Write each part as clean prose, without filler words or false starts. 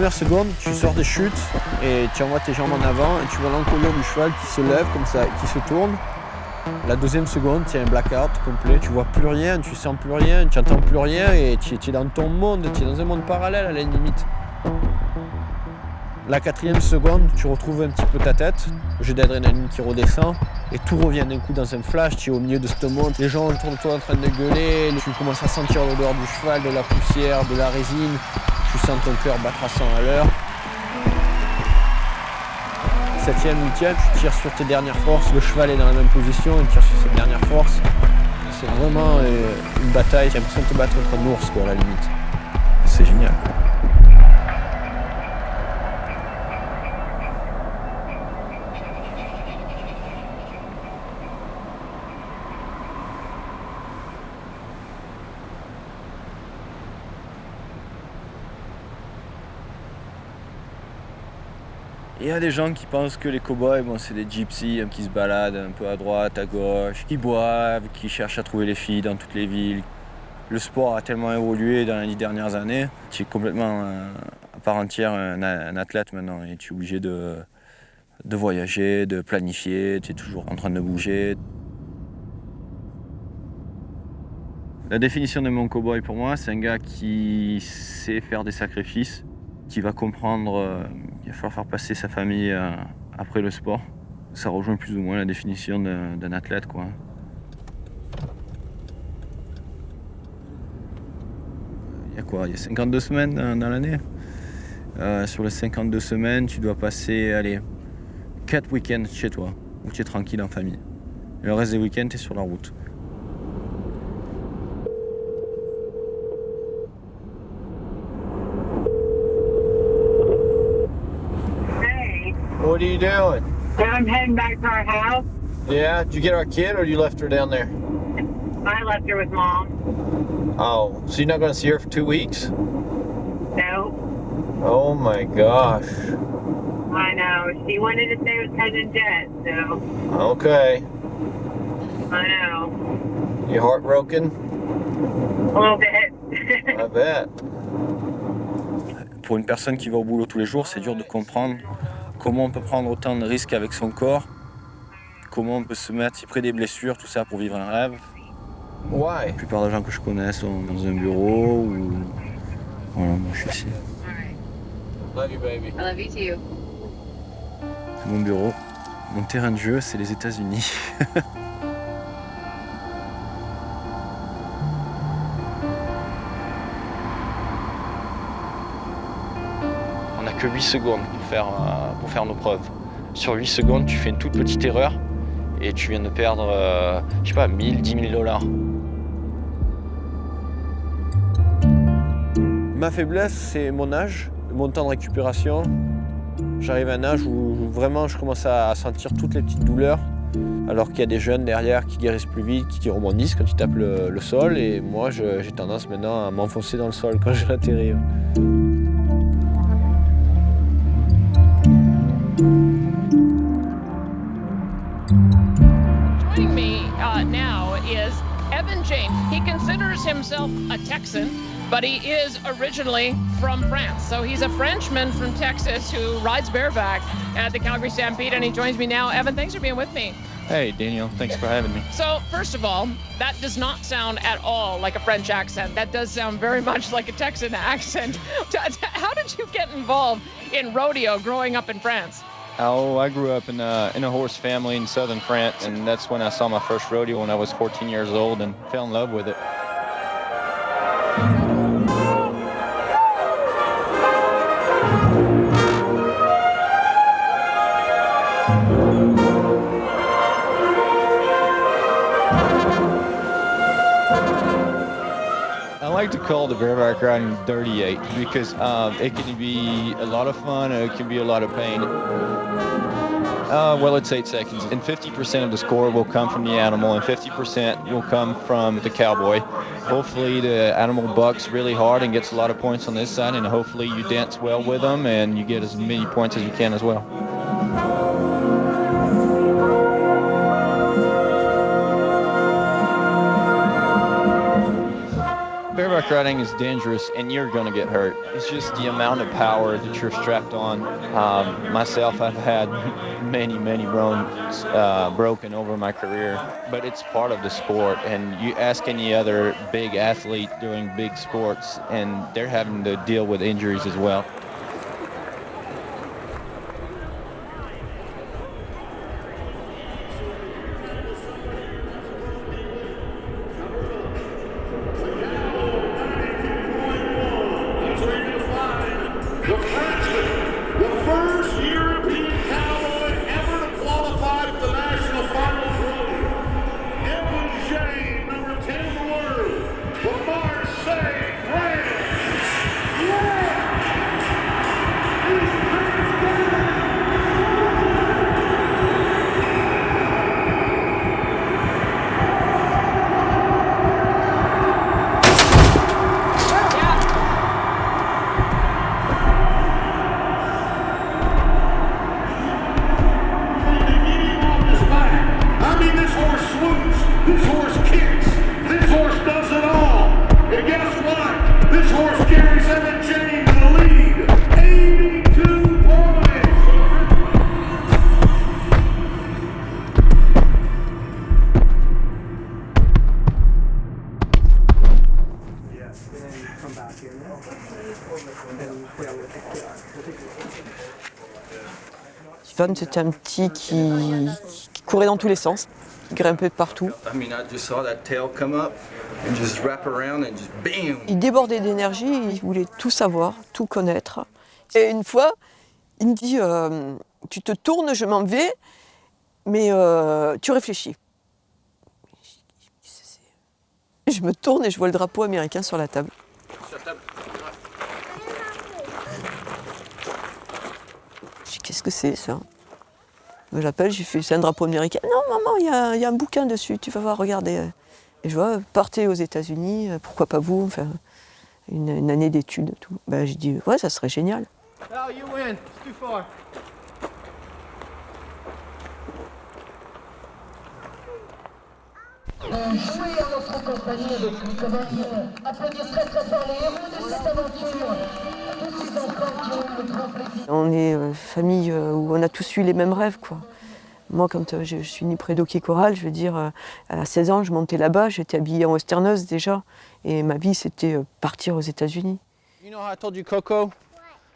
première seconde, tu sors des chutes et tu envoies tes jambes en avant et tu vois l'encolure du cheval qui se lève comme ça, qui se tourne. La deuxième seconde, tu as un blackout complet, tu vois plus rien, tu sens plus rien, tu entends plus rien et tu es dans ton monde, tu es dans un monde parallèle à la limite. La quatrième seconde, tu retrouves un petit peu ta tête, le jet d'adrénaline qui redescend et tout revient d'un coup dans un flash, tu es au milieu de ce monde, les gens autour de toi en train de gueuler, tu commences à sentir l'odeur du cheval, de la poussière, de la résine, tu sens ton cœur battre à 100 à l'heure. 7e, 8e, tu tires sur tes dernières forces, le cheval est dans la même position, il tire sur ses dernières forces. C'est vraiment une bataille, tu as l'impression de te battre contre un ours quoi, à la limite. C'est génial. Il y a des gens qui pensent que les cow-boys, c'est des gypsies qui se baladent un peu à droite, à gauche, qui boivent, qui cherchent à trouver les filles dans toutes les villes. Le sport a tellement évolué dans les 10 dernières années, tu es complètement à part entière un athlète maintenant et tu es obligé de voyager, de planifier, tu es toujours en train de bouger. La définition de mon cow-boy pour moi, c'est un gars qui sait faire des sacrifices, qui va comprendre qu'il va falloir faire passer sa famille après le sport. Ça rejoint plus ou moins la définition d'un athlète, quoi. Il y a quoi? Il y a 52 semaines dans l'année. Sur les 52 semaines, tu dois passer 4 week-ends chez toi, où tu es tranquille en famille. Et le reste des week-ends, tu es sur la route. What are you doing? I'm heading back to our house. Yeah, did you get our kid or you left her down there? I left her with Mom. Oh, so you're not going to see her for 2 weeks? No. Oh my gosh. I know. She wanted to stay with Cousin Jet, so. Okay. I know. You heartbroken? A little bit. I bet. Pour une personne qui va au boulot tous les jours, c'est dur de comprendre comment on peut prendre autant de risques avec son corps, comment on peut se mettre si près des blessures, tout ça pour vivre un rêve. Ouais. La plupart des gens que je connais sont dans un bureau ou... Voilà, moi je suis ici. Love you, baby. I love you too. C'est mon bureau. Mon terrain de jeu, c'est les États-Unis. On n'a que 8 secondes pour faire nos preuves. Sur 8 secondes, tu fais une toute petite erreur et tu viens de perdre, 1000, 10 000 $. Ma faiblesse, c'est mon âge, mon temps de récupération. J'arrive à un âge où vraiment je commence à sentir toutes les petites douleurs, alors qu'il y a des jeunes derrière qui guérissent plus vite, qui rebondissent quand ils tapent le sol. Et moi, j'ai tendance maintenant à m'enfoncer dans le sol quand je l'atterris. Joining me now is Evan James. He considers himself a Texan, but he is originally from France. So he's a Frenchman from Texas who rides bareback at the Calgary Stampede, and he joins me now. Evan, thanks for being with me. Hey, Daniel, thanks for having me. So, first of all, that does not sound at all like a French accent. That does sound very much like a Texan accent. How did you get involved in rodeo growing up in France? Oh, I grew up in a horse family in southern France, and that's when I saw my first rodeo when I was 14 years old and fell in love with it. I like to call the bareback riding Dirty 8 because it can be a lot of fun and it can be a lot of pain. Well, it's 8 seconds, and 50% of the score will come from the animal, and 50% will come from the cowboy. Hopefully, the animal bucks really hard and gets a lot of points on this side, and hopefully you dance well with them and you get as many points as you can as well. Horseback riding is dangerous and you're going to get hurt. It's just the amount of power that you're strapped on. Myself, I've had many bones broken over my career, but it's part of the sport. And you ask any other big athlete doing big sports and they're having to deal with injuries as well. Ivan, c'était un petit qui courait dans tous les sens, qui grimpait partout. Il débordait d'énergie, il voulait tout savoir, tout connaître. Et une fois, il me dit tu te tournes, je m'en vais, mais tu réfléchis. Je me tourne et je vois le drapeau américain sur la table. Je dis qu'est-ce que c'est ça? J'appelle, j'ai fait c'est un drapeau américain. Non maman, il y a un bouquin dessus, tu vas voir, regardez. Et je vois, partez aux États-Unis, pourquoi pas vous, enfin une année d'études, tout. Ben, j'ai dit ouais, ça serait génial. No, you win. It's too far. Jouer en notre compagnie avec nous, quand même applaudir très fort les héros de cette aventure. Tous ces enfants qui ont le grand plaisir. On est famille où on a tous eu les mêmes rêves, quoi. Moi, quand je suis née près d'Hockey Corral, je veux dire, à 16 ans, je montais là-bas, j'étais habillée en westerneuse déjà, et ma vie, c'était partir aux États-Unis. You know how I told you Coco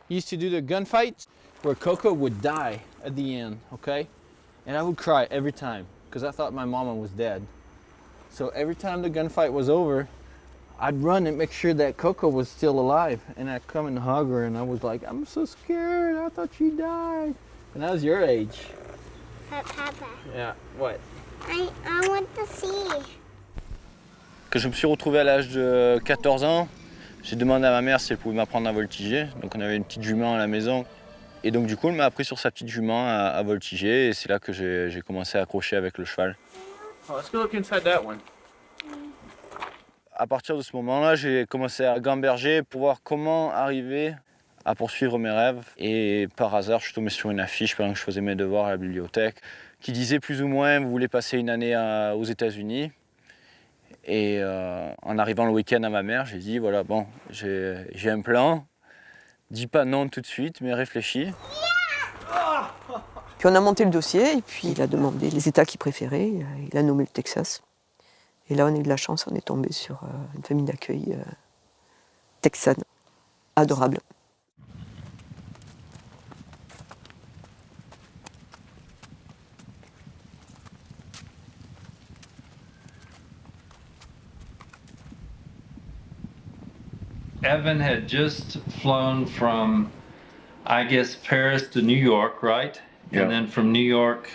used to do the gunfights? Where Coco would die at the end, okay? And I would cry every time, because I thought my mama was dead. So every time the gunfight was over, I'd run and make sure that Coco was still alive. And I'd come and hug her, and I was like, I'm so scared, I thought she died. And I was your age. Papa. Yeah, what? I want to see. Quand je me suis retrouvé à l'âge de 14 ans, j'ai demandé à ma mère si elle pouvait m'apprendre à voltiger. Donc on avait une petite jument à la maison. Et donc du coup, elle m'a appris sur sa petite jument à voltiger. Et c'est là que j'ai commencé à accrocher avec le cheval. Oh, let's go look inside that one. À partir de ce moment-là, j'ai commencé à gamberger pour voir comment arriver à poursuivre mes rêves. Et par hasard, je suis tombé sur une affiche pendant que je faisais mes devoirs à la bibliothèque qui disait plus ou moins « Vous voulez passer une année aux États-Unis ?» Et en arrivant le week-end à ma mère, j'ai dit « Voilà, bon, j'ai un plan. Dis pas non tout de suite, mais réfléchis. » Puis on a monté le dossier, et puis il a demandé les États qu'il préférait, il a nommé le Texas. Et là, on a eu de la chance, on est tombé sur une famille d'accueil texane, adorable. Evan had just flown from, I guess, Paris to New York, right? Yeah. And then from New York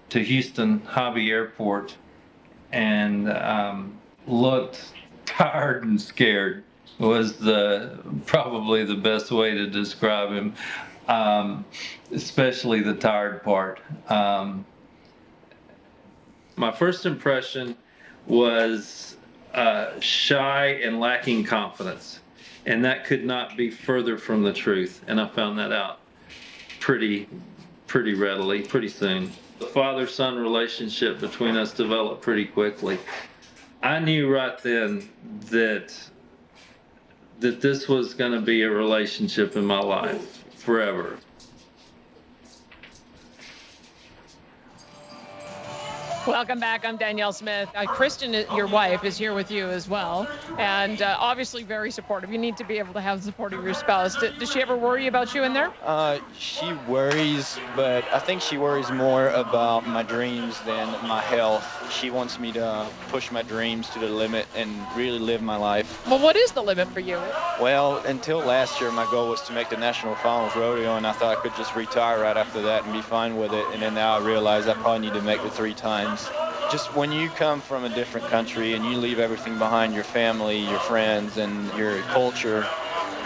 to Houston Hobby Airport, and looked tired and scared was probably the best way to describe him, especially the tired part. My first impression was shy and lacking confidence. And that could not be further from the truth. And I found that out pretty readily, pretty soon. The father-son relationship between us developed pretty quickly. I knew right then that that this was going to be a relationship in my life forever. Welcome back. I'm Danielle Smith. Kristen, your wife, is here with you as well, and obviously very supportive. You need to be able to have the support of your spouse. Does she ever worry about you in there? She worries, but I think she worries more about my dreams than my health. She wants me to push my dreams to the limit and really live my life. Well, what is the limit for you? Well, until last year, my goal was to make the National Finals Rodeo, and I thought I could just retire right after that and be fine with it. And then now I realize I probably need to make the 3 times. Just when you come from a different country and you leave everything behind, your family, your friends, and your culture,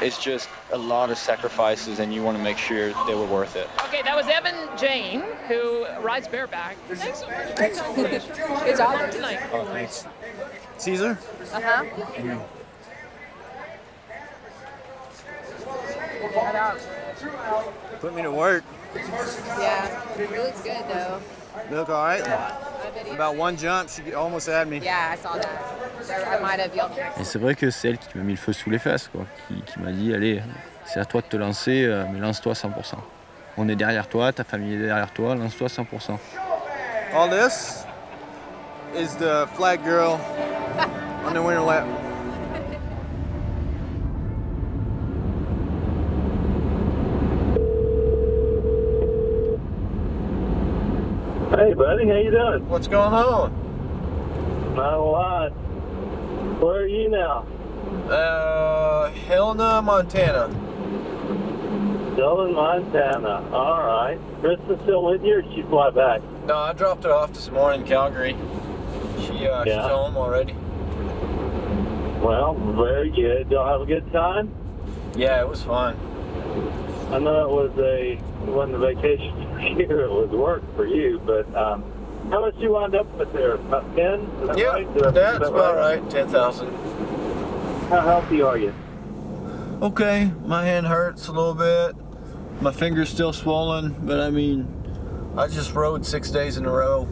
it's just a lot of sacrifices, and you want to make sure they were worth it. Okay, that was Evan Jane, who rides bareback. Thanks so much. Good job tonight. Oh, thanks. Caesar? Uh-huh. Put me to work. Yeah, it looks good though. You look all right. About one jump, she almost had me. Yeah, I saw that. I might have yelled next. Et c'est vrai que c'est elle qui m'a mis le feu sous les fesses, quoi. Qui m'a dit, allez, c'est à toi de te lancer, mais lance-toi 100%. On est derrière toi, ta famille est derrière toi, lance-toi 100%. All this is the flag girl on the winter lap. Hey, buddy, how you doing? What's going on? Not a lot. Where are you now? Helena, Montana. Still in Montana. All right. Kristen's still with you, or did she fly back? No, I dropped her off this morning in Calgary. She's home already. Well, very good. Y'all have a good time? Yeah, it was fun. I know it wasn't a vacation for you, it was work for you, but how much you wind up with there? About 10? Is that right? That's about right, 10,000. How healthy are you? Okay, my hand hurts a little bit. My finger's still swollen, but I mean, I just rode 6 days in a row.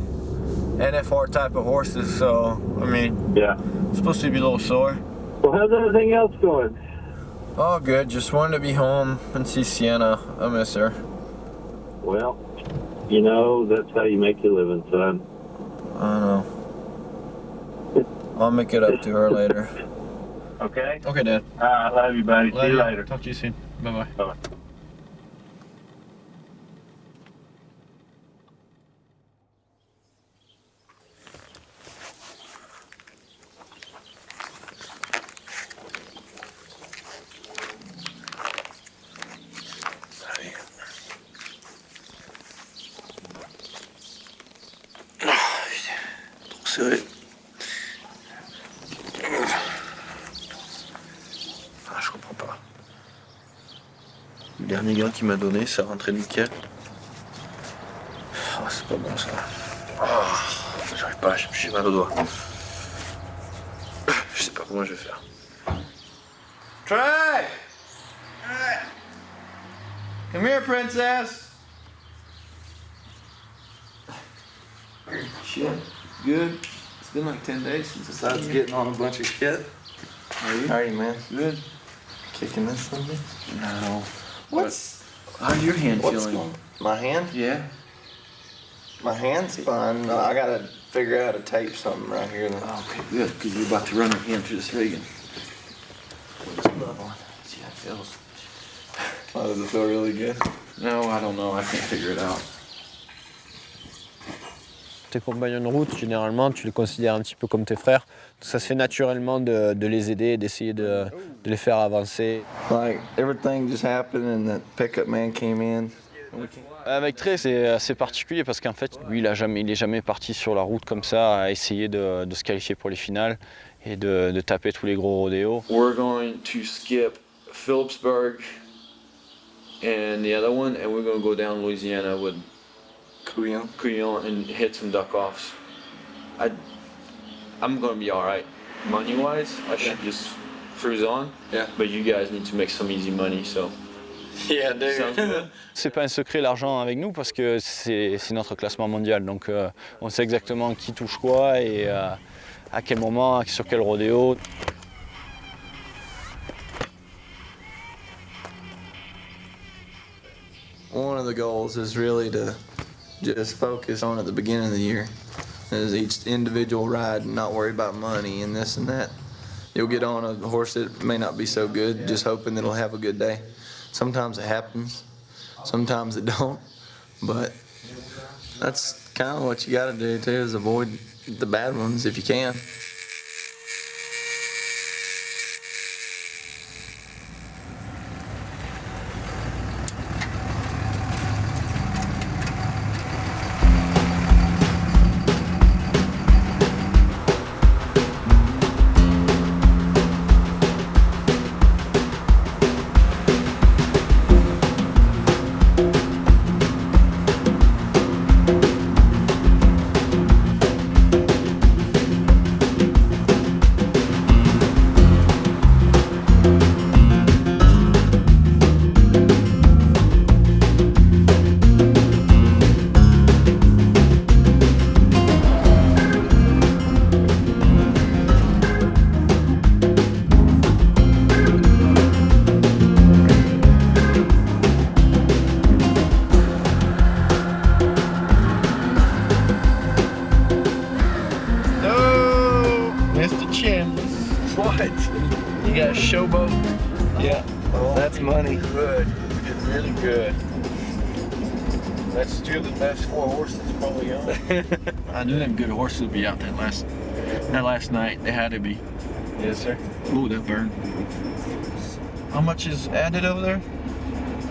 NFR type of horses, so, I mean, yeah, it's supposed to be a little sore. Well, how's everything else going? All good, just wanted to be home and see Sienna. I miss her. Well, you know, that's how you make your living, son. I know. I'll make it up to her later. Okay? Okay, Dad. I love you, buddy. See you later. Talk to you soon. Bye-bye. Bye-bye. Serré. Ah, je comprends pas. Le dernier gain qu'il m'a donné, ça rentrait nickel. Ah, c'est pas bon ça. Ah, j'arrive pas, j'ai mal au doigt. Je sais pas comment je vais faire. Try! Come here, princess! Shit. Good. It's been like 10 days since Besides getting on a bunch of shit. How are you? How are you, man? Good. Kicking this something? No. What's How's your hand what's feeling? going? My hand? Yeah. My hand's fine. I gotta figure out how to tape something right here. Oh, okay, good. Because you're about to run your hand through this vegan. Put this glove on. See how it feels. Oh, does it feel really good? No, I don't know. I can't figure it out. Tes compagnons de route, généralement, tu les considères un petit peu comme tes frères. Ça se fait naturellement de les aider, d'essayer de les faire avancer. Like, everything just happened and that pickup man came in. Avec Trey, c'est assez particulier parce qu'en fait, lui, il est jamais parti sur la route comme ça à essayer de se qualifier pour les finales et de taper tous les gros rodéos. We're going to skip Phillipsburg and the other one, and we're going to go down Louisiana with Couillon and hit some duck-offs. I'm going to be all right. Money-wise, I should just cruise on. Yeah. But you guys need to make some easy money, so... Yeah, dude. C'est pas un secret l'argent avec nous parce que c'est notre classement mondial. Donc on sait exactement qui touche quoi et à quel moment, sur quel rodéo. of the goals is really to just focus on at the beginning of the year, is each individual ride and not worry about money and this and that. You'll get on a horse that may not be so good, just hoping that it'll have a good day. Sometimes it happens, sometimes it don't, but that's kind of what you got to do too, is avoid the bad ones if you can. You got a showboat? Yeah. Oh, that's money. Good. It's really good. That's two of the best 4 horses probably on. I knew them good horses would be out that last night. They had to be. Yes, sir. Ooh, that burned. How much is added over there?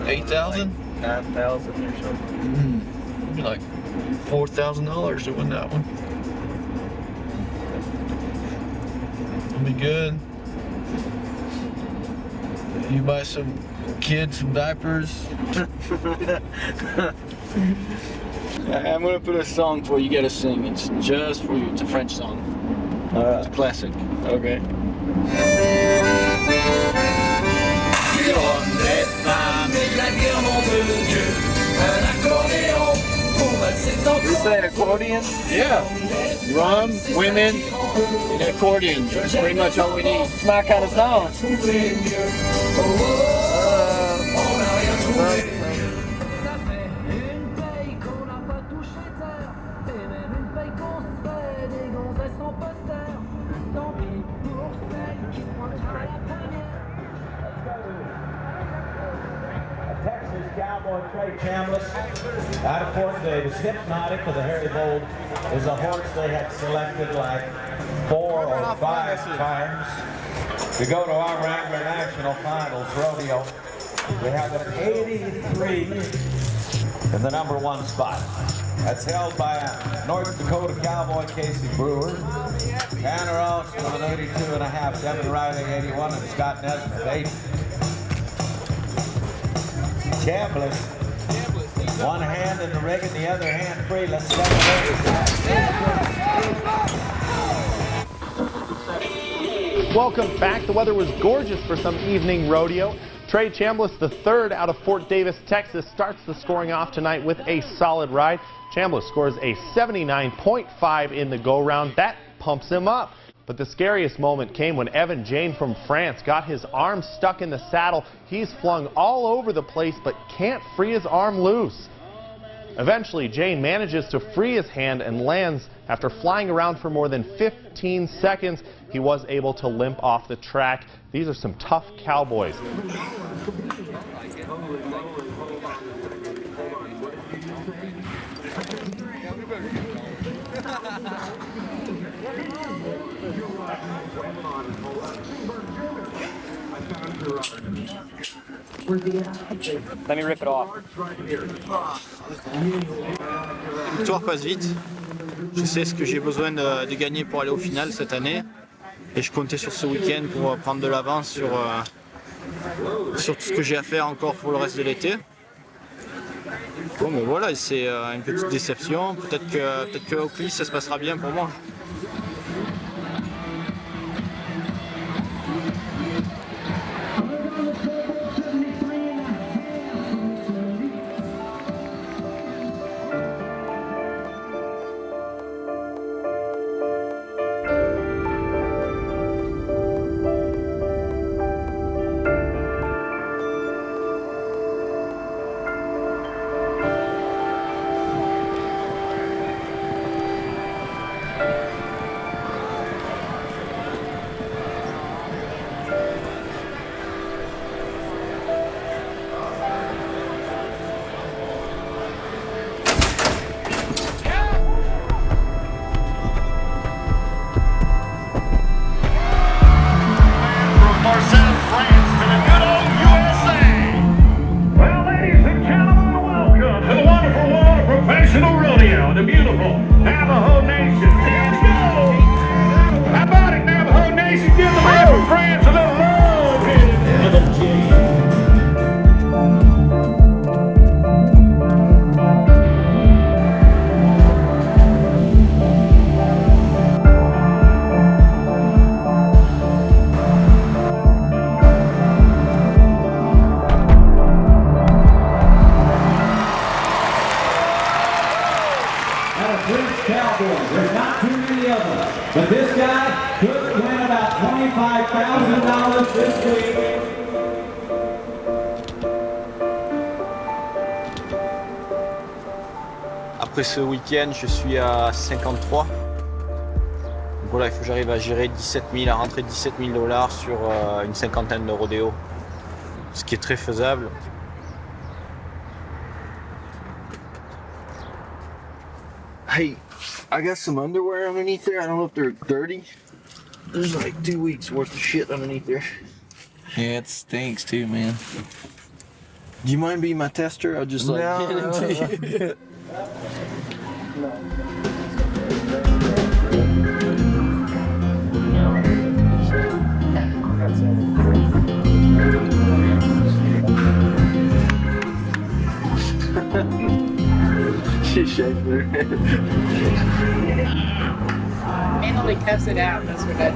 8,000? Like 9,000 or something. It'd be like $4,000 to win that one. It'll be good. You buy some kids some diapers. I'm gonna put a song for you. You gotta sing. It's just for you. It's a French song. It's a classic. Okay. You say accordion? Yeah. Rum, women, and accordion. That's pretty much all we need. It's my kind of song. Cowboy Trey Chambliss out of Fort Davis. Hypnotic of the Harry Bold is a horse they had selected like 4 or 5 times to go to our Wrangler National Finals rodeo. We have an 83 in the #1 spot. That's held by a North Dakota Cowboy, Casey Brewer. Tanner Austin with an 82.5, Devin Riley 81, and Scott Nesbitt 80. Chambliss, one hand in the rig and the other hand free. Let's go. Welcome back. The weather was gorgeous for some evening rodeo. Trey Chambliss, the third out of Fort Davis, Texas, starts the scoring off tonight with a solid ride. Chambliss scores a 79.5 in the go-round. That pumps him up. But the scariest moment came when Evan Jane from France got his arm stuck in the saddle. He's flung all over the place but can't free his arm loose. Eventually, Jane manages to free his hand and lands. After flying around for more than 15 seconds, he was able to limp off the track. These are some tough cowboys. Let me rip it off. La victoire passe vite. Je sais ce que j'ai besoin de gagner pour aller au final cette année. Et je comptais sur ce week-end pour prendre de l'avance sur tout ce que j'ai à faire encore pour le reste de l'été. Bon, mais voilà, c'est une petite déception. Peut-être que au Clis, ça se passera bien pour moi. National Rodeo, the beautiful Navajo Nation. Let's go! How about it, Navajo Nation? Give the man from France a little love here. Little G. There's not too many of them, but this guy could win about $25,000 this week. Après ce week-end, je suis à 53. Donc voilà, il faut que j'arrive à gérer 17 000, à rentrer 17 000 $ sur une cinquantaine de rodéos, ce qui est très faisable. Hey, I got some underwear underneath there. I don't know if they're dirty. There's like 2 weeks worth of shit underneath there. Yeah, it stinks too, man. Do you mind being my tester? I'll just like hand it to you. She shakes her head. Manually cuts it out. That's what that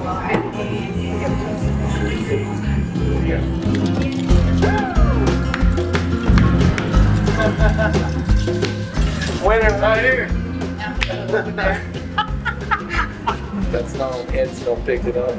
Winner right here. That's not on Ed still picked it up.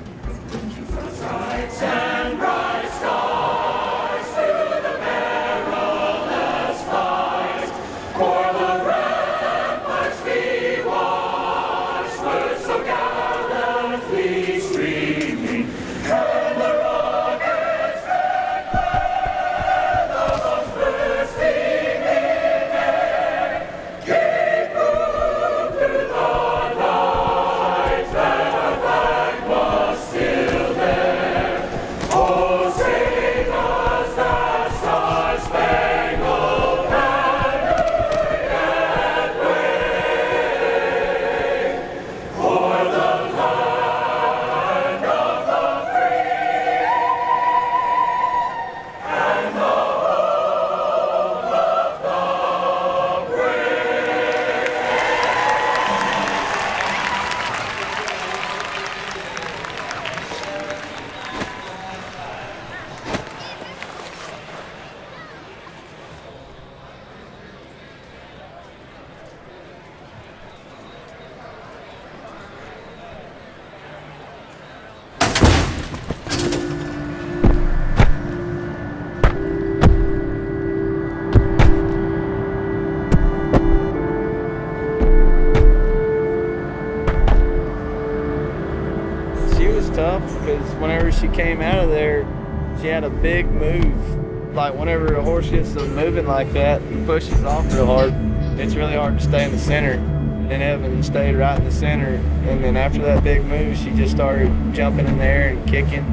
Tough because whenever she came out of there, she had a big move. Like whenever a horse gets to moving like that and pushes off real hard, it's really hard to stay in the center. And Evan stayed right in the center, and then after that big move, she just started jumping in the air and kicking,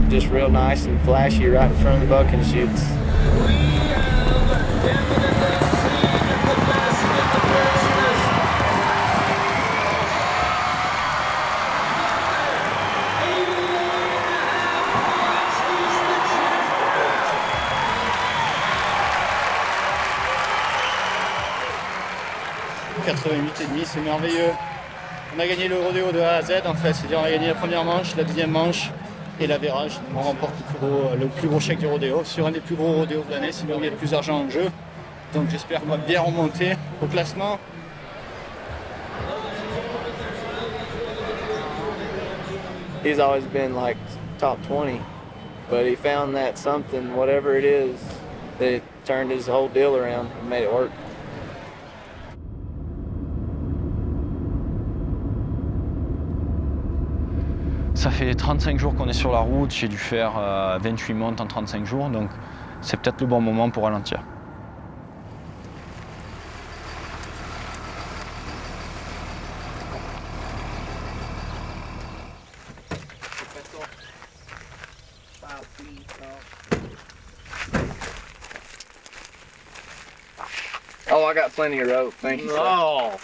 just real nice and flashy right in front of the bucking chutes. C'est merveilleux. On a gagné le rodéo de A à Z en fait, c'est-à-dire on a gagné la première manche, la deuxième manche et l'avérage. On remporte le plus gros chèque du rodéo sur un des plus gros rodéos de l'année, c'est là où il y a le plus d'argent en jeu. Donc j'espère qu'on va bien remonter au classement. He's always been like top 20, but he found that something, whatever it is, that turned his whole deal around and made it work. Ça fait 35 jours qu'on est sur la route, j'ai dû faire 28 montes en 35 jours, donc c'est peut-être le bon moment pour ralentir. How I got plenty of rope. Thank you. Oh.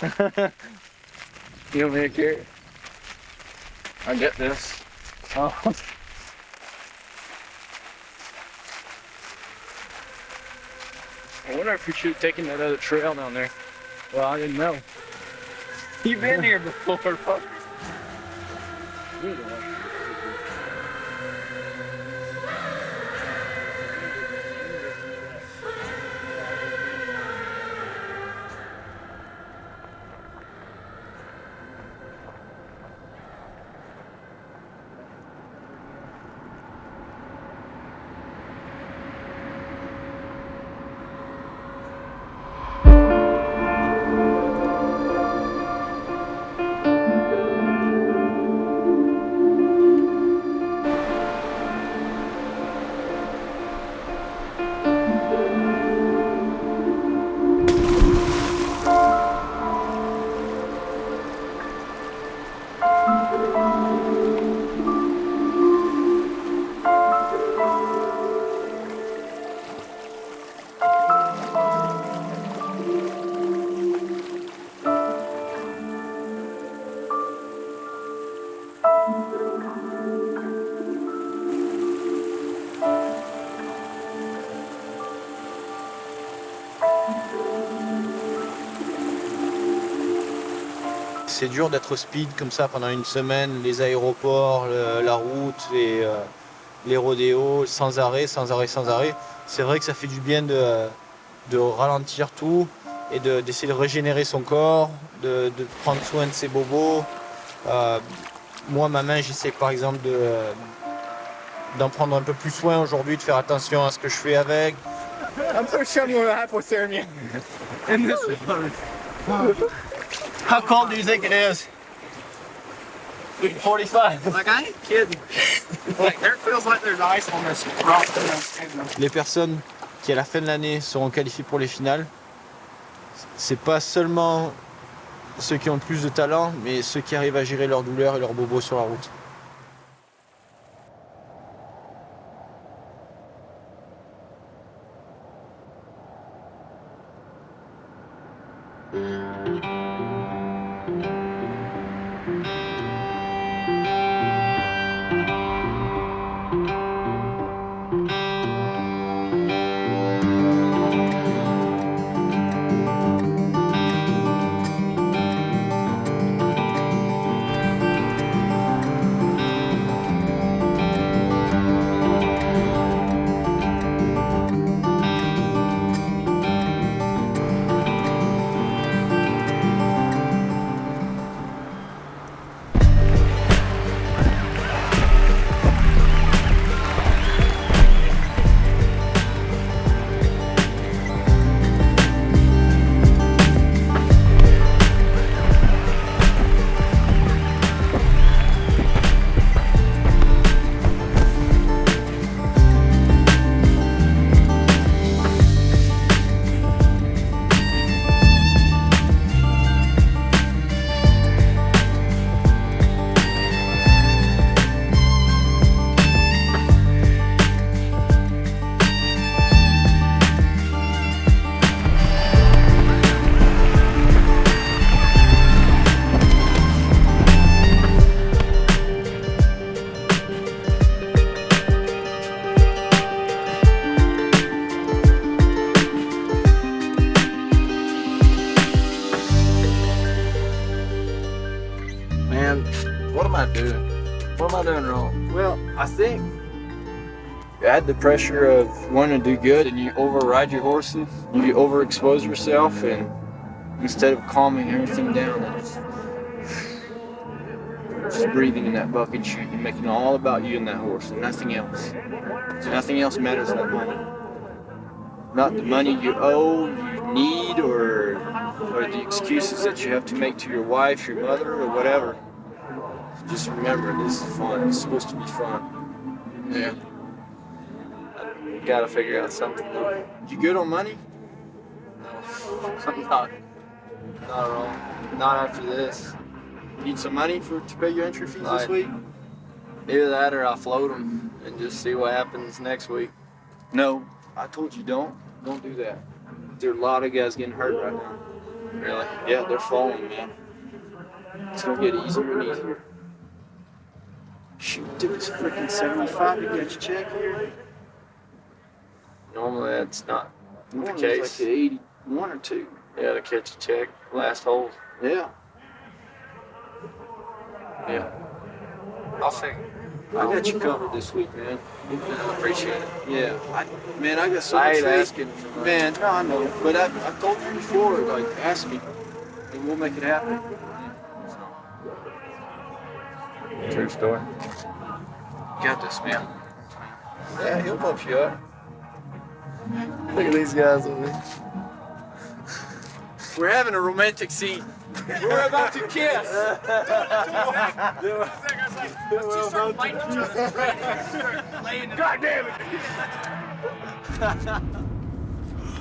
You want me to carry it? I get this. Oh. I wonder if we should have taken that other trail down there. Well, I didn't know. You've been here before, fuck. C'est dur d'être speed comme ça pendant une semaine, les aéroports, la route, les rodéos, sans arrêt. C'est vrai que ça fait du bien de ralentir tout et d'essayer de régénérer son corps, de prendre soin de ses bobos. Moi, ma main, j'essaie par exemple d'en prendre un peu plus soin aujourd'hui, de faire attention à ce que je fais avec. I'm pretty sure I'm gonna have hypothermia in this one. How cold do you think it is? 45. Like, I ain't kidding. Like, there feels like there's ice on this rock. Les personnes qui à la fin de l'année seront qualifiées pour les finales, c'est pas seulement ceux qui ont le plus de talent, mais ceux qui arrivent à gérer leur douleur et leurs bobos sur la route. What am I doing? What am I doing wrong? Well, I think you add the pressure of wanting to do good and you override your horses, you overexpose yourself, and instead of calming everything down and just breathing in that bucket chute and making it all about you and that horse and nothing else. So nothing else matters but money. Not the money you owe, you need, or the excuses that you have to make to your wife, your mother, or whatever. Just remember, this is fun. It's supposed to be fun. Yeah. You gotta figure out something. You good on money? No. Something's not wrong. Not after this. You need some money to pay your entry fees this week? Either that or I'll float them and just see what happens next week. No, I told you don't. Don't do that. There are a lot of guys getting hurt right now. Really? Yeah, they're falling, man. It's gonna get easier and easier. Shoot, dude, it's freaking 75 to catch a check here. Normally that's not the case. Like 81 or 2. Yeah, to catch a check, last hole. Yeah. Yeah. I'll think. I got you covered this week, man. I appreciate it. Yeah. I got so much asking. Man, no, I know. But I've told you before, like, ask me, and we'll make it happen. True story. Got this, man. Yeah, he'll pump you up. Look at these guys over there. We're having a romantic scene. We're about to kiss. God damn it.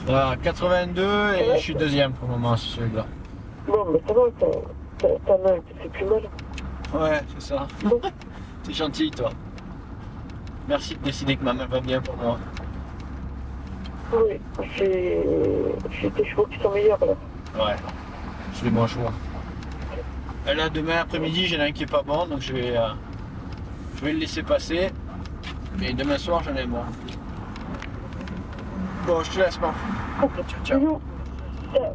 82 et je suis deuxième pour le moment sur celui-là. Bon, mais ça va, ta main, tu fais plus mal. Ouais, c'est ça. T'es gentil, toi. Merci de décider que ma main va bien pour moi. Oui, c'est tes chevaux qui sont meilleurs là. Ouais, c'est les bons choix. Et là, demain après-midi, j'en ai un qui est pas bon, donc je vais le laisser passer. Et demain soir, j'en ai un bon. Bon, je te laisse, man. Ciao, ciao. Ciao.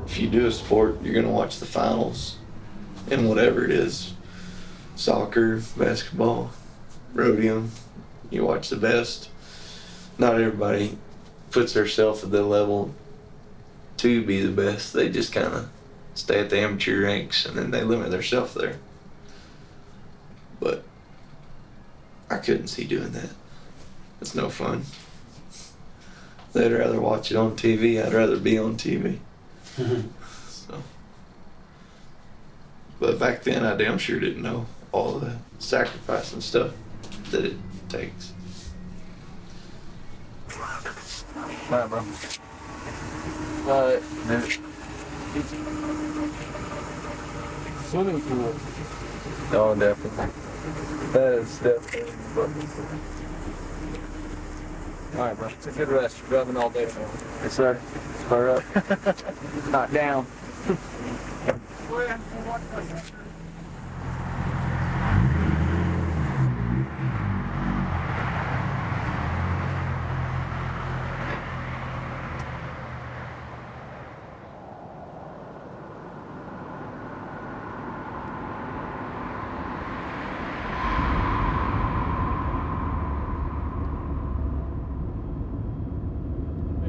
If you do a sport, you're gonna watch the finals and whatever it is, soccer, basketball, rodeo, you watch the best. Not everybody puts themselves at the level to be the best. They just kind of stay at the amateur ranks and then they limit themselves there. But I couldn't see doing that. It's no fun. They'd rather watch it on TV. I'd rather be on TV. So, but back then I damn sure didn't know all the sacrifice and stuff that it takes. Alright, bro. Swimming pool. Oh, definitely. That is definitely. Alright, bro. It's a good rest. You're driving all day, man. Yes, sir. Spur up. Not down.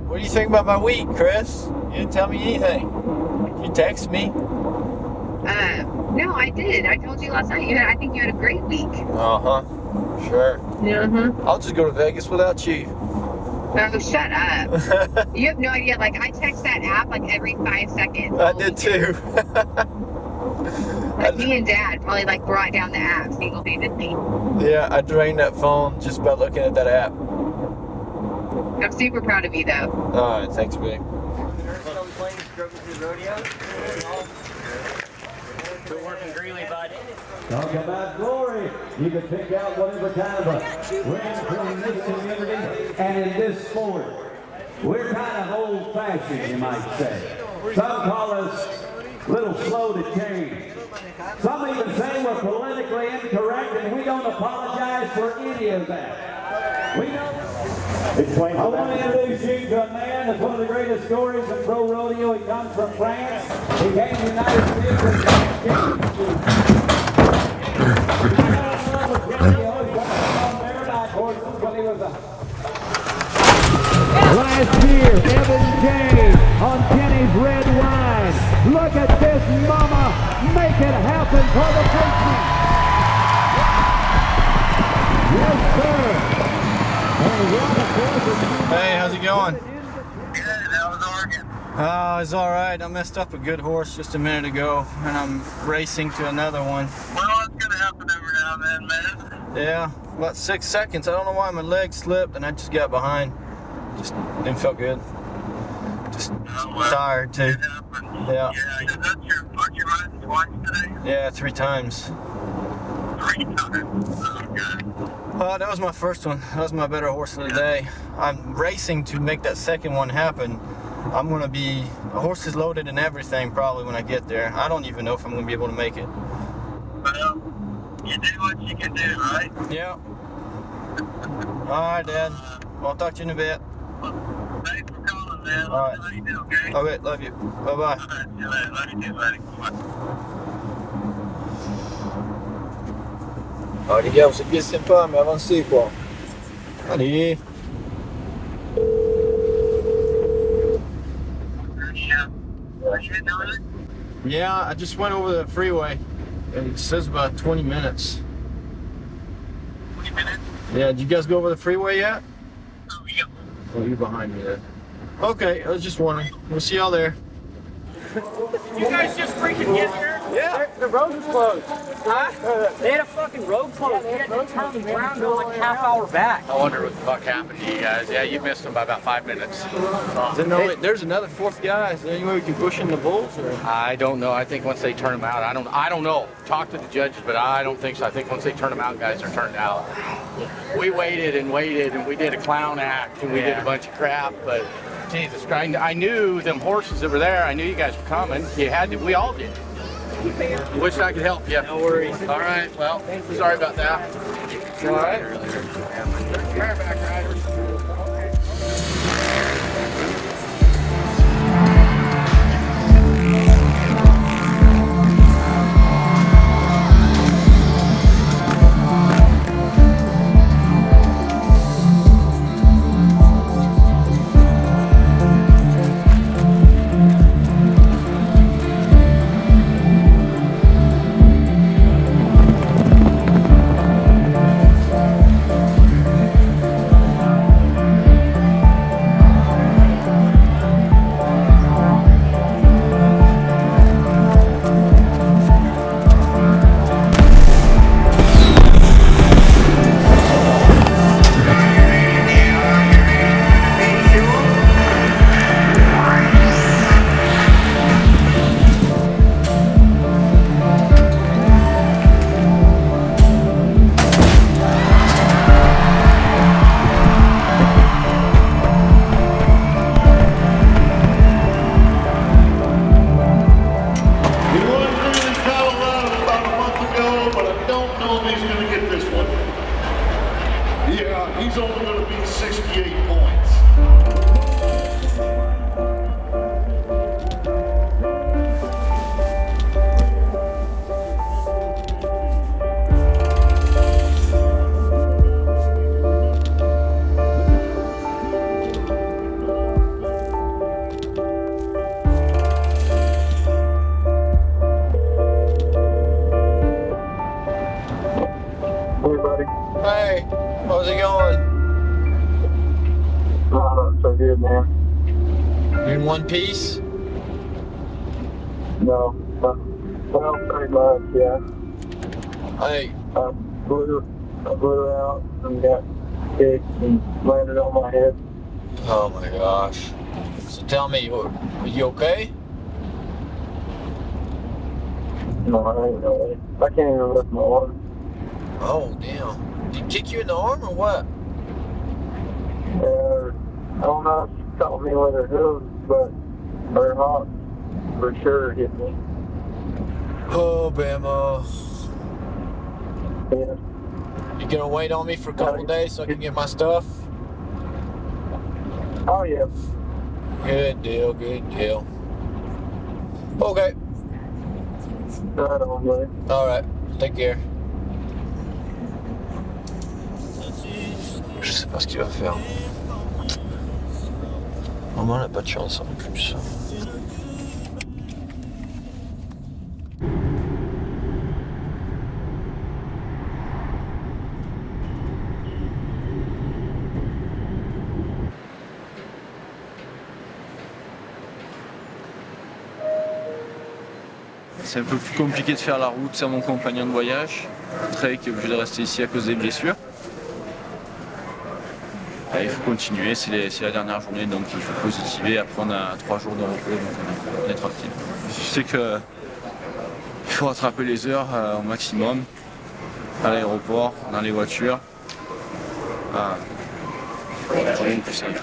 What do you think about my week, Chris? You didn't tell me anything. You text me. No, I did. I told you last night. I think you had a great week. Uh-huh. Sure. I'll just go to Vegas without you. Oh, shut up. You have no idea. Like, I text that app like every 5 seconds. I did too. Like, me and Dad probably like brought down the app single-handedly. Yeah, I drained that phone just by looking at that app. I'm super proud of you, though. All right, thanks, big. Good working Greeley, bud. Talk about glory. You can pick out whatever kind of a win in this community and in this sport. We're kind of old-fashioned, you might say. Some call us a little slow to change. Some even say we're politically incorrect, and we don't apologize for any of that. We don't. I want to introduce you to a man that's one of the greatest stories in pro rodeo. He comes from France. He came to the United States and he always wanted to on bareback horses when he was a... Last year, Evan James on Kenny's Red Wine. Look at this mama make it happen for the Frenchman. Yes, sir. Hey, how's it going? Good, how was Oregon? Oh, it's all right. I messed up a good horse just a minute ago, and I'm racing to another one. Well, it's gonna happen every now and then, man. Yeah, about 6 seconds. I don't know why my leg slipped, and I just got behind. Just didn't feel good. Just tired too. Yeah. Aren't you riding twice today? Yeah, 3 times. 3 times. Well, that was my first one. That was my better horse of the day. I'm racing to make that second one happen. I'm gonna be, the horse is loaded and everything probably when I get there. I don't even know if I'm gonna be able to make it. Well, you do what you can do, right? Yeah. Alright, Dad. I'll talk to you in a bit. Thanks for calling, man. Alright. Let me know how you do, okay? Okay, love you. Bye-bye. Alright, see you later. Love you too, buddy. Bye. Ah, les gars, vous êtes bien sympas, mais avancez quoi. Allez. Yeah, I just went over the freeway. It says about 20 minutes. 20 minutes? Yeah, did you guys go over the freeway yet? Oh, yeah. Oh, you're behind me there. Okay, I was just wondering. We'll see y'all there. You guys just freaking get here? Yeah. The road was closed. Huh? They had a fucking road closed. They had to turn around and go like a half hour back. I wonder what the fuck happened to you guys. Yeah, you missed them by about 5 minutes. There's another 4th guy. Is there any way we can push in the bulls? Or? I don't know. I think once they turn them out, I don't know. Talk to the judges, but I don't think so. I think once they turn them out, guys are turned out. We waited and waited, and we did a clown act, and we did a bunch of crap, but Jesus Christ, I knew them horses that were there. I knew you guys were coming. You had to. We all did. Wish I could help you. No worries. All right. Well, sorry about that. All right. Bareback riders. He's only going to be 68 points. Hey, how's it going? Not so good, man. You in one piece? No. Well, pretty much, yeah. Hey. I blew out and got kicked and landed on my head. Oh my gosh. So tell me, are you okay? No, I ain't no way. I can't even lift my arm. Oh, damn. Did he kick you in the arm or what? I don't know if she caught me with her hooves, but her hawk for sure hit me. Oh, Bama. Yeah. You gonna wait on me for a couple days so I can get my stuff? Oh, yeah. Good deal, good deal. Okay. Right on, buddy. Alright, take care. Je sais pas ce qu'il va faire. Maman n'a pas de chance en plus. C'est un peu plus compliqué de faire la route sans mon compagnon de voyage. Trey qui est obligé de rester ici à cause des blessures. il faut continuer, c'est la dernière journée, donc il faut positiver. Après, on a 3 jours de repos, donc on est tranquille. Je sais qu'il faut rattraper les heures au maximum à l'aéroport, dans les voitures. Rien de plus simple.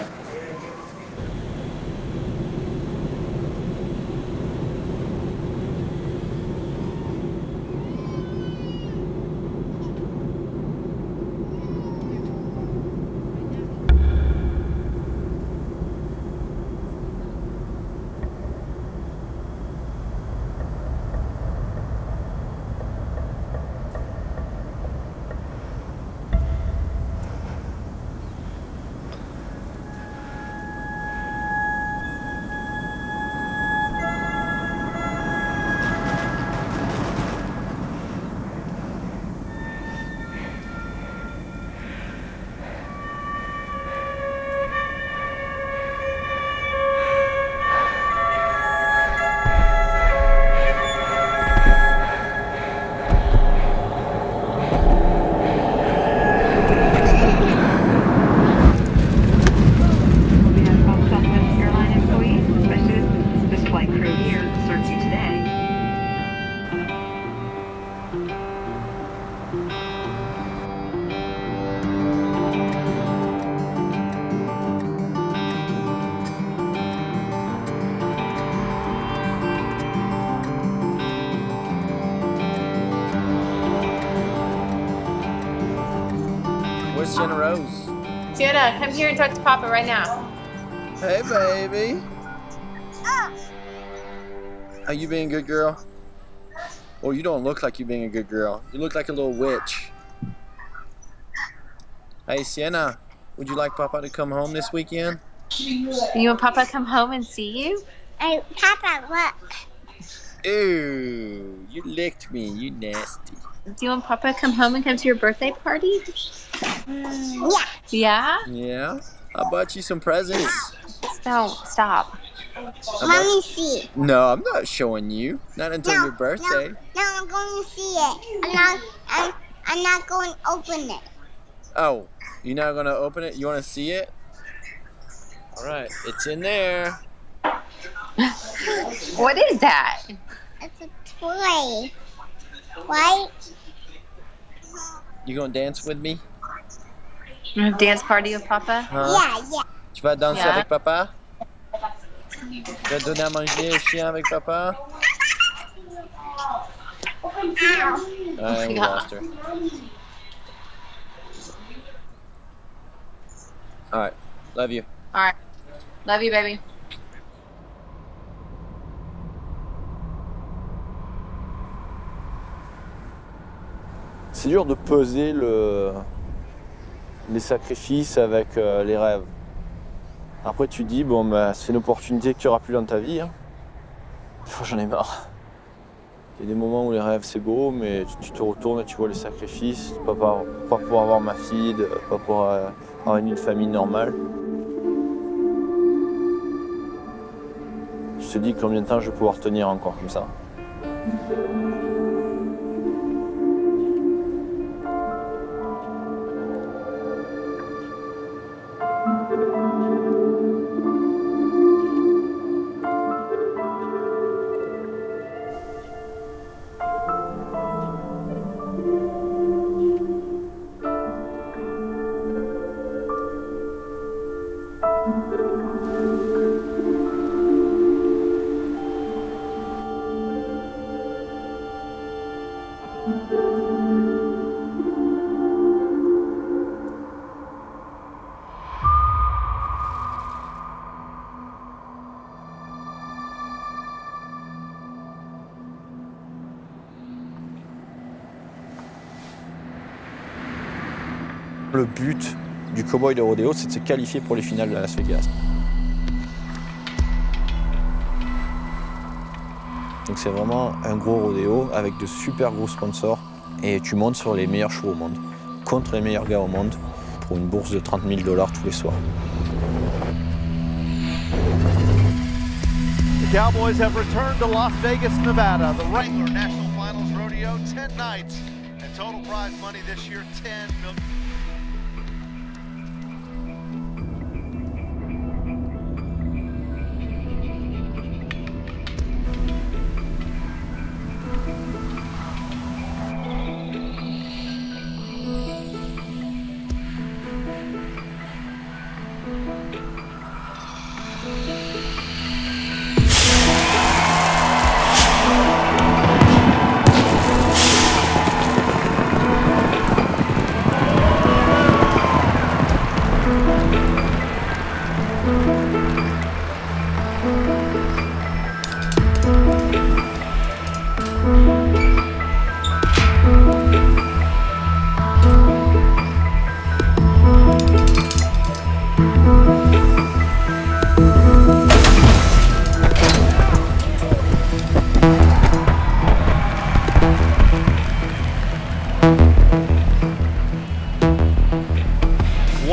Sienna Rose. Sienna, come here and talk to Papa right now. Hey, baby. Are you being a good girl? Well, you don't look like you're being a good girl. You look like a little witch. Hey, Sienna, would you like Papa to come home this weekend? You want Papa to come home and see you? Hey, Papa, look. Ew, you licked me, you nasty. Do you want Papa to come home and come to your birthday party? Yeah. Yeah? Yeah? I bought you some presents. Don't stop. Let me see. No, I'm not showing you. Not until your birthday. No, I'm going to see it. I'm not going to open it. Oh, you're not going to open it? You want to see it? All right, it's in there. What is that? It's a toy. Right? You going to dance with me? You have a dance party with Papa? Yeah, yeah. Tu vas danser avec Papa? Tu vas donner à manger au chien avec Papa? We lost her. Alright, love you. Alright. Love you, baby. C'est dur de peser les sacrifices avec les rêves. Après tu dis, bon bah, c'est une opportunité que tu n'auras plus dans ta vie. Hein. Des fois j'en ai marre. Il y a des moments où les rêves c'est beau, mais tu te retournes et tu vois les sacrifices, pas pour avoir ma fille, pas pour avoir une famille normale. Je te dis combien de temps je vais pouvoir tenir encore comme ça. Le but du cowboy de rodéo, c'est de se qualifier pour les finales de Las Vegas. Donc c'est vraiment un gros rodéo avec de super gros sponsors et tu montes sur les meilleurs chevaux au monde, contre les meilleurs gars au monde, pour une bourse de $30 000 tous les soirs. The Cowboys have returned to Las Vegas, Nevada. The Wrangler National Finals Rodeo, 10 nights, and total prize money this year, $10 million.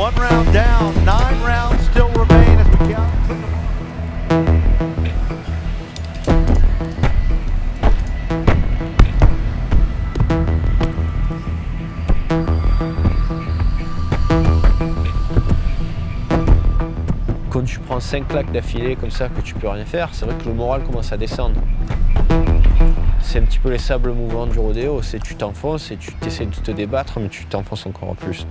1 round down, 9 rounds still remain as we count. Quand tu prends 5 claques d'affilée comme ça que tu peux rien faire, c'est vrai que le moral commence à descendre. C'est un petit peu les sables mouvants du rodéo, c'est tu t'enfonces et tu essaies de te débattre, mais tu t'enfonces encore plus.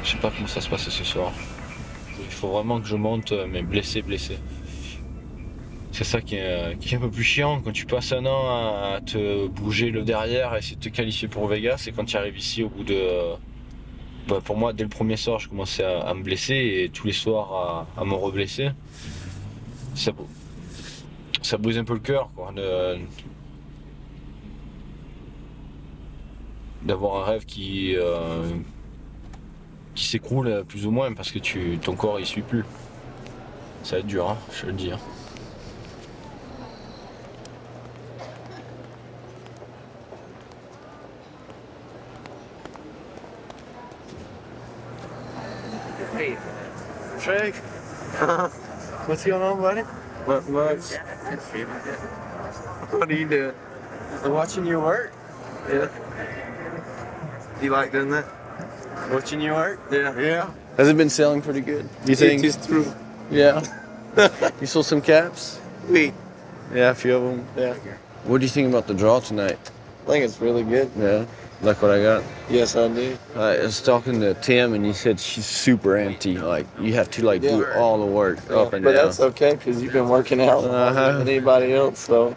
Je sais pas comment ça se passe ce soir. Il faut vraiment que je monte, mais blessé. C'est ça qui est un peu plus chiant quand tu passes un an à te bouger le derrière et essayer de te qualifier pour Vegas, et quand tu arrives ici au bout de... pour moi, dès le premier soir, je commençais à me blesser et tous les soirs à me reblesser. Ça brise un peu le cœur, quoi, d'avoir un rêve qui s'écroule plus ou moins parce que ton corps il suit plus. Ça va être dur, hein, je le dis. Hein. Hey, Trey. What's going on, buddy? Not much. What are you doing? I'm watching you work. Yeah. You like doing that? Watching you work? Yeah. Yeah. Has it been selling pretty good? You think? It is true. Yeah. You sold some caps? Oui. Yeah, a few of them. Yeah. What do you think about the draw tonight? I think it's really good. Yeah. Like what I got? Yes, I do. I was talking to Tim and he said she's super anti. Like you have to do all the work up and but down. that's okay because you've been working out longer than anybody else, so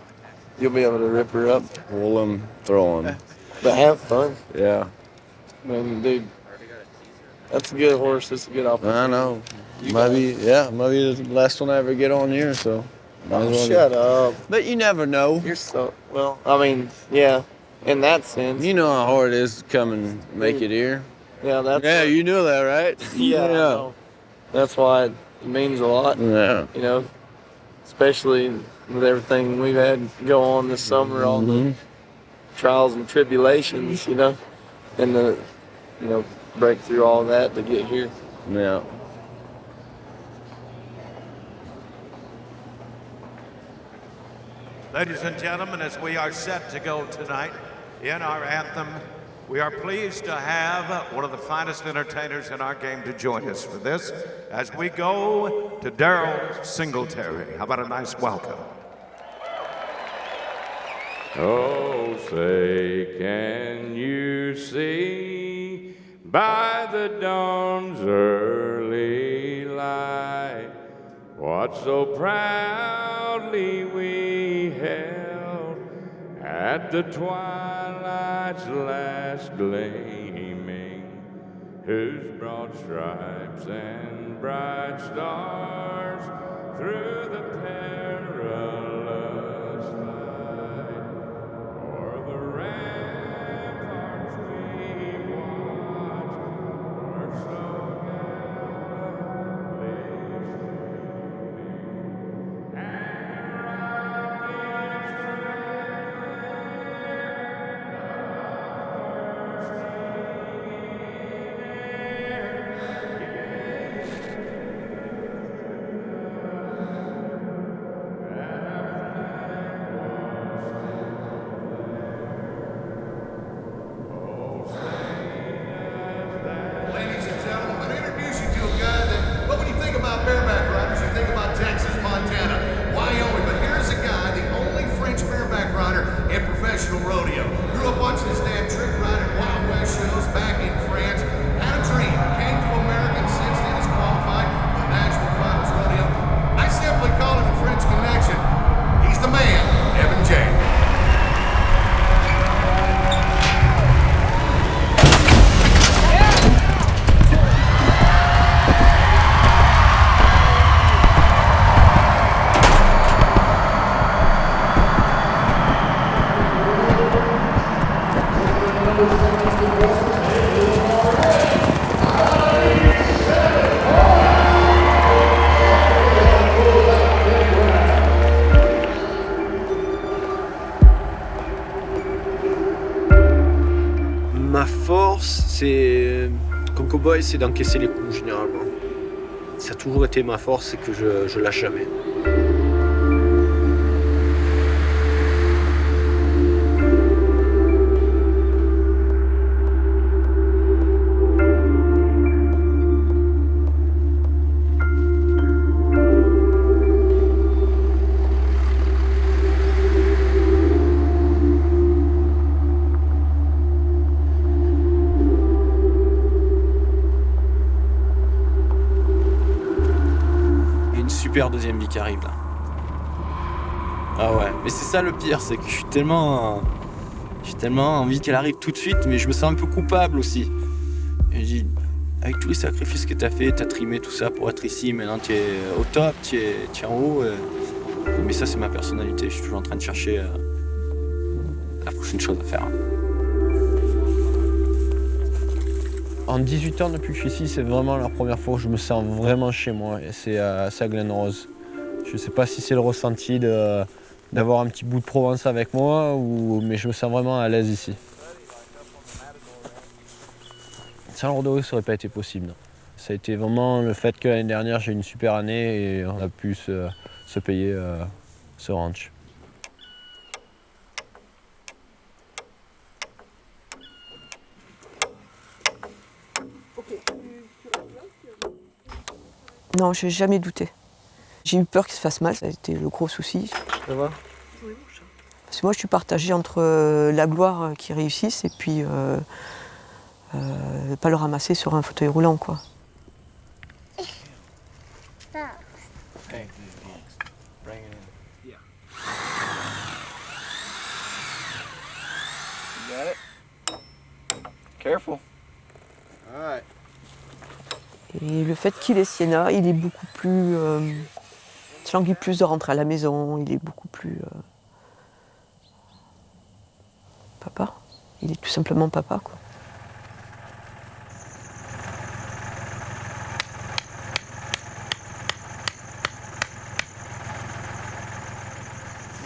you'll be able to rip her up. Pull them, throw them. But have fun. Yeah. I mean, dude, that's a good horse. That's a good opportunity. I know. Maybe the last one I ever get on here, so. Shut up. But you never know. You're so, well, I mean, yeah, in that sense. You know how hard it is to come and make it here. Yeah, that's. Yeah, you know that, right? Yeah. I know. That's why it means a lot. Yeah. You know, especially with everything we've had go on this summer, all the trials and tribulations, you know, and break through all that to get here. Yeah. Ladies and gentlemen, as we are set to go tonight in our anthem, we are pleased to have one of the finest entertainers in our game to join us for this as we go to Darrell Singletary. How about a nice welcome? Oh, say, can you see by the dawn's early light what so proudly we held at the twilight's last gleaming, whose broad stripes and bright stars through the perilous fight o'er the ramparts we watched were so gallantly streaming, and rockets Ladies and gentlemen, I'm going to introduce you to a guy that, well, when you think about bareback riders, you think about Texas, Montana, Wyoming, but here's a guy, the only French bareback rider in professional rodeo. Grew up watching his dad trick ride at Wild West shows back in France. Had a dream, came to America, and since then has qualified for the National Finals Rodeo. I simply call him a Comme cow-boy, c'est d'encaisser les coups généralement. Ça a toujours été ma force, c'est que je lâche jamais. Super deuxième vie qui arrive là. Ah ouais, mais c'est ça le pire, c'est que j'ai tellement envie qu'elle arrive tout de suite, mais je me sens un peu coupable aussi. Et je dis, avec tous les sacrifices que t'as fait, t'as trimé tout ça pour être ici, maintenant tu es au top, tu es en haut. Mais ça c'est ma personnalité, je suis toujours en train de chercher la prochaine chose à faire. En 18 ans depuis que je suis ici, c'est vraiment la première fois où je me sens vraiment chez moi, et c'est à Glen Rose. Je ne sais pas si c'est le ressenti d'avoir un petit bout de Provence avec moi, mais je me sens vraiment à l'aise ici. Sans le rodéo, ça n'aurait pas été possible. Non. Ça a été vraiment le fait que l'année dernière, j'ai eu une super année et on a pu se payer ce ranch. Non, j'ai jamais douté. J'ai eu peur qu'il se fasse mal, ça a été le gros souci. Ça va? Parce que moi, je suis partagée entre la gloire qu'ils réussissent et puis pas le ramasser sur un fauteuil roulant, quoi. Careful. All right. Et le fait qu'il est Sienna, il est beaucoup plus... ça l'engueule plus de rentrer à la maison, il est beaucoup plus... papa. Il est tout simplement papa, quoi.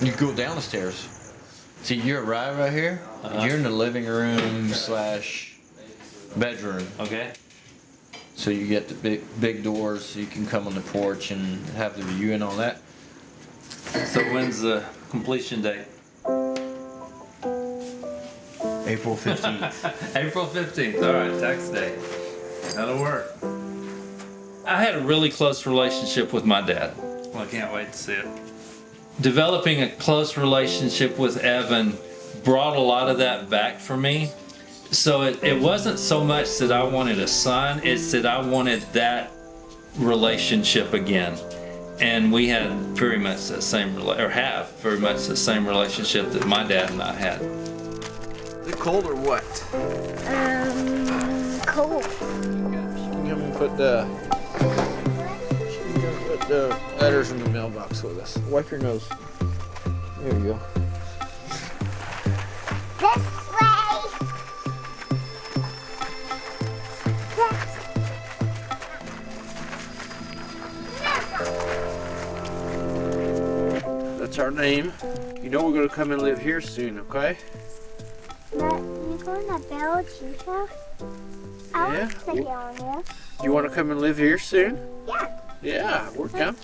You go down the stairs. See, you arrive right here. You're in the living room / bedroom. Okay. So you get the big doors, so you can come on the porch and have the view and all that. So when's the completion date? April 15th. April 15th. All right, tax day. That'll work. I had a really close relationship with my dad. Well, I can't wait to see it. Developing a close relationship with Evan brought a lot of that back for me. So it wasn't so much that I wanted a son, it's that I wanted that relationship again. And we had very much the same, or have very much the same relationship that my dad and I had. Is it cold or what? Cold. I'm gonna put the letters in the mailbox with us. Wipe your nose. There you go. This way. That's our name. You know we're gonna come and live here soon, okay? But you going to build Jesus? I want to stay on here. You want to come and live here soon? Yeah. Yeah, we're coming.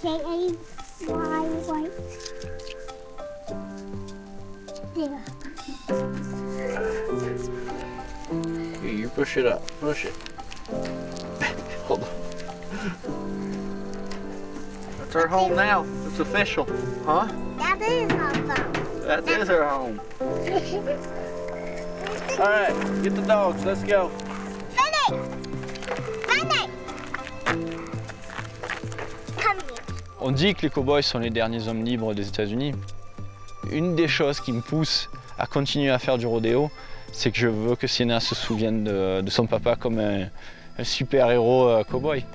K-A-Y-Y. There. Here, you push it up. Push it. Hold on. That's our home now. It's official. Huh? That is our home. That is our home. All right, get the dogs. Let's go. Sunday! Sunday! Come here. On dit que les cow-boys sont les derniers hommes libres des États-Unis. Une des choses qui me pousse à continuer à faire du rodéo, c'est que je veux que Sienna se souvienne de son papa comme un super héros cow-boy.